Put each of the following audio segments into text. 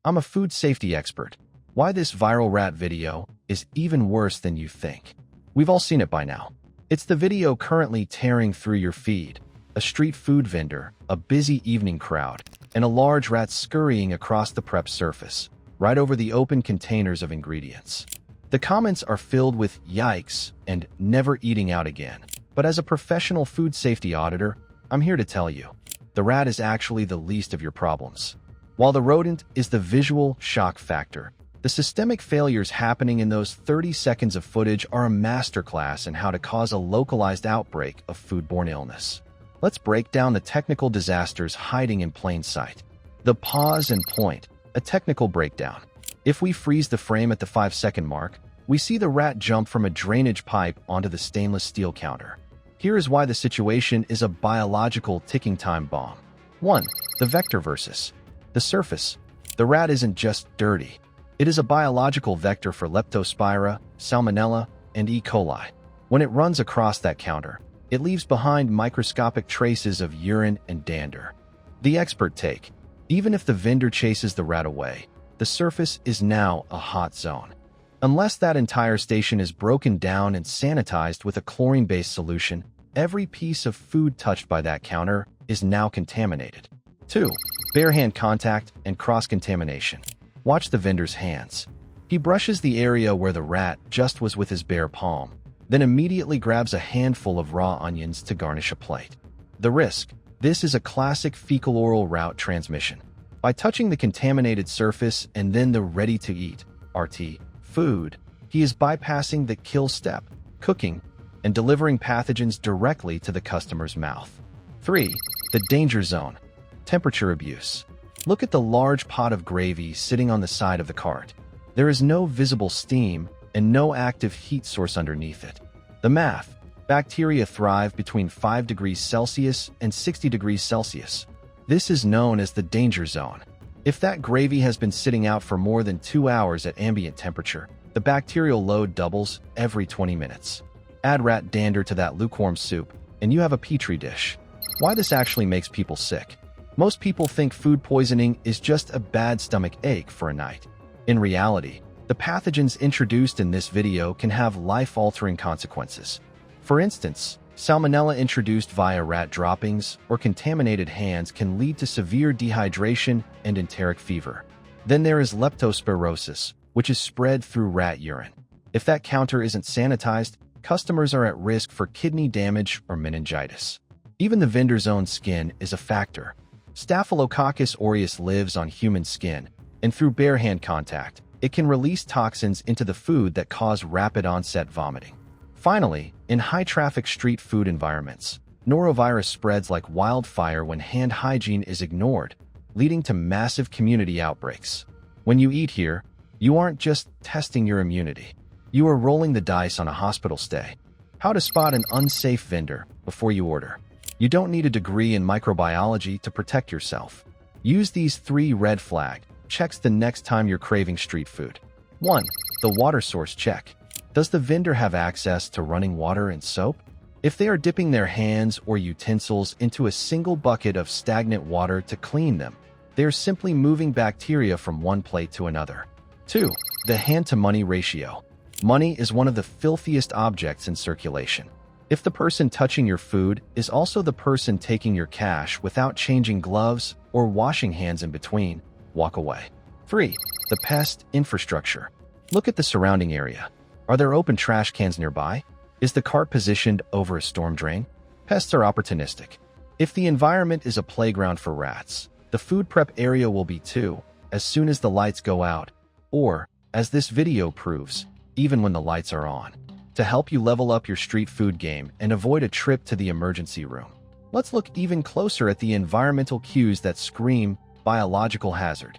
I'm a food safety expert. Why this viral rat video is even worse than you think. We've all seen it by now. It's the video currently tearing through your feed. A street food vendor, a busy evening crowd, and a large rat scurrying across the prep surface, right over the open containers of ingredients. The comments are filled with "yikes" and "never eating out again." But as a professional food safety auditor, I'm here to tell you, the rat is actually the least of your problems. While the rodent is the visual shock factor, the systemic failures happening in those 30 seconds of footage are a masterclass in how to cause a localized outbreak of foodborne illness. Let's break down the technical disasters hiding in plain sight. The pause and point, a technical breakdown. If we freeze the frame at the 5-second mark, we see the rat jump from a drainage pipe onto the stainless steel counter. Here is why the situation is a biological ticking time bomb. 1. The vector versus the surface. The rat isn't just dirty. It is a biological vector for Leptospira, Salmonella, and E. coli. When it runs across that counter, it leaves behind microscopic traces of urine and dander. The expert take. Even if the vendor chases the rat away, the surface is now a hot zone. Unless that entire station is broken down and sanitized with a chlorine-based solution, every piece of food touched by that counter is now contaminated. 2. Bare hand contact and cross-contamination. Watch the vendor's hands. He brushes the area where the rat just was with his bare palm, then immediately grabs a handful of raw onions to garnish a plate. The risk. This is a classic fecal-oral route transmission. By touching the contaminated surface and then the ready-to-eat (RT) food, he is bypassing the kill step, cooking, and delivering pathogens directly to the customer's mouth. 3. The danger zone. Temperature abuse. Look at the large pot of gravy sitting on the side of the cart. There is no visible steam and no active heat source underneath it. The math. Bacteria thrive between 5 degrees Celsius and 60 degrees Celsius. This is known as the danger zone. If that gravy has been sitting out for more than 2 hours at ambient temperature, the bacterial load doubles every 20 minutes. Add rat dander to that lukewarm soup, and you have a petri dish. Why this actually makes people sick. Most people think food poisoning is just a bad stomach ache for a night. In reality, the pathogens introduced in this video can have life-altering consequences. For instance, Salmonella introduced via rat droppings or contaminated hands can lead to severe dehydration and enteric fever. Then there is leptospirosis, which is spread through rat urine. If that counter isn't sanitized, customers are at risk for kidney damage or meningitis. Even the vendor's own skin is a factor. Staphylococcus aureus lives on human skin, and through bare hand contact, it can release toxins into the food that cause rapid onset vomiting. Finally, in high-traffic street food environments, norovirus spreads like wildfire when hand hygiene is ignored, leading to massive community outbreaks. When you eat here, you aren't just testing your immunity. You are rolling the dice on a hospital stay. How to spot an unsafe vendor before you order. You don't need a degree in microbiology to protect yourself. Use these 3 red flag checks the next time you're craving street food. 1. The water source check. Does the vendor have access to running water and soap? If they are dipping their hands or utensils into a single bucket of stagnant water to clean them, they are simply moving bacteria from one plate to another. 2. The hand-to-money ratio. Money is one of the filthiest objects in circulation. If the person touching your food is also the person taking your cash without changing gloves or washing hands in between, walk away. 3. The pest infrastructure. Look at the surrounding area. Are there open trash cans nearby? Is the cart positioned over a storm drain? Pests are opportunistic. If the environment is a playground for rats, the food prep area will be too, as soon as the lights go out, or, as this video proves, even when the lights are on. To help you level up your street food game and avoid a trip to the emergency room, let's look even closer at the environmental cues that scream biological hazard.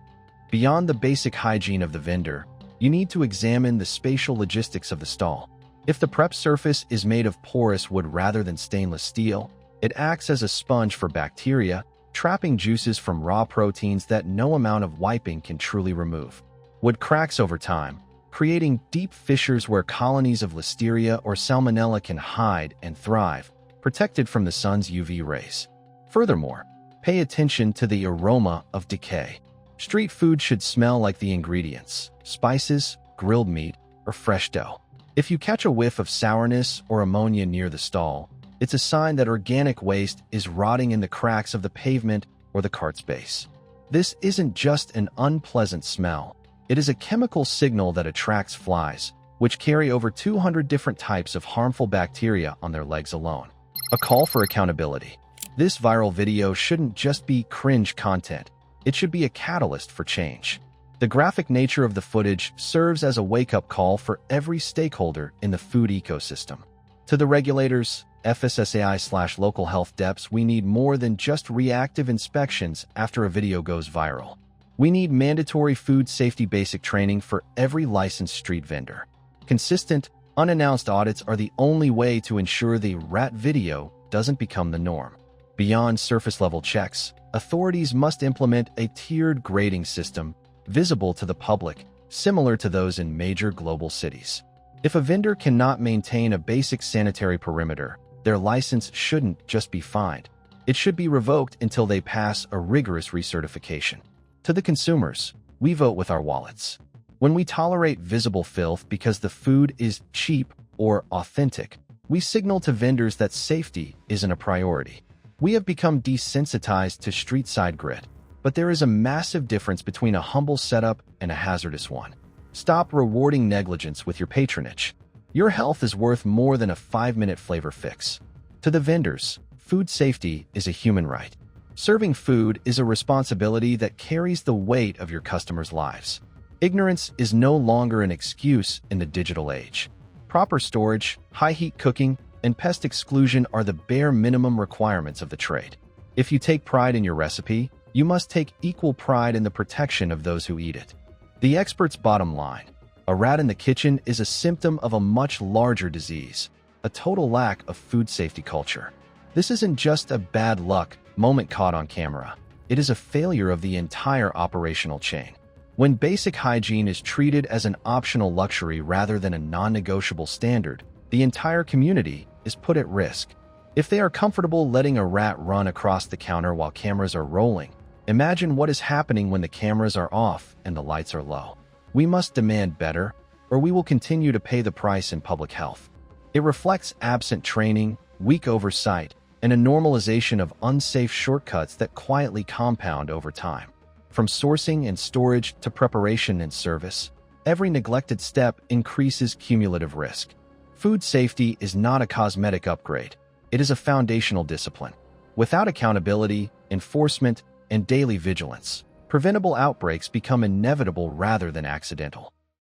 Beyond the basic hygiene of the vendor, you need to examine the spatial logistics of the stall. If the prep surface is made of porous wood rather than stainless steel, it acts as a sponge for bacteria, trapping juices from raw proteins that no amount of wiping can truly remove. Wood cracks over time, creating deep fissures where colonies of Listeria or Salmonella can hide and thrive, protected from the sun's UV rays. Furthermore, pay attention to the aroma of decay. Street food should smell like the ingredients: spices, grilled meat, or fresh dough. If you catch a whiff of sourness or ammonia near the stall, it's a sign that organic waste is rotting in the cracks of the pavement or the cart's base. This isn't just an unpleasant smell. It is a chemical signal that attracts flies, which carry over 200 different types of harmful bacteria on their legs alone. A call for accountability. This viral video shouldn't just be cringe content. It should be a catalyst for change. The graphic nature of the footage serves as a wake-up call for every stakeholder in the food ecosystem. To the regulators, FSSAI/local health deps, we need more than just reactive inspections after a video goes viral. We need mandatory food safety basic training for every licensed street vendor. Consistent, unannounced audits are the only way to ensure the rat video doesn't become the norm. Beyond surface-level checks, authorities must implement a tiered grading system visible to the public, similar to those in major global cities. If a vendor cannot maintain a basic sanitary perimeter, their license shouldn't just be fined. It should be revoked until they pass a rigorous recertification. To the consumers, we vote with our wallets. When we tolerate visible filth because the food is cheap or authentic, we signal to vendors that safety isn't a priority. We have become desensitized to street-side grit, but there is a massive difference between a humble setup and a hazardous one. Stop rewarding negligence with your patronage. Your health is worth more than a 5-minute flavor fix. To the vendors, food safety is a human right. Serving food is a responsibility that carries the weight of your customers' lives. Ignorance is no longer an excuse in the digital age. Proper storage, high-heat cooking, and pest exclusion are the bare minimum requirements of the trade. If you take pride in your recipe, you must take equal pride in the protection of those who eat it. The expert's bottom line: a rat in the kitchen is a symptom of a much larger disease, a total lack of food safety culture. This isn't just a bad luck moment caught on camera. It is a failure of the entire operational chain. When basic hygiene is treated as an optional luxury rather than a non-negotiable standard, the entire community is put at risk. If they are comfortable letting a rat run across the counter while cameras are rolling, imagine what is happening when the cameras are off and the lights are low. We must demand better, or we will continue to pay the price in public health. It reflects absent training, weak oversight, and a normalization of unsafe shortcuts that quietly compound over time. From sourcing and storage to preparation and service, every neglected step increases cumulative risk. Food safety is not a cosmetic upgrade. It is a foundational discipline. Without accountability, enforcement, and daily vigilance, preventable outbreaks become inevitable rather than accidental.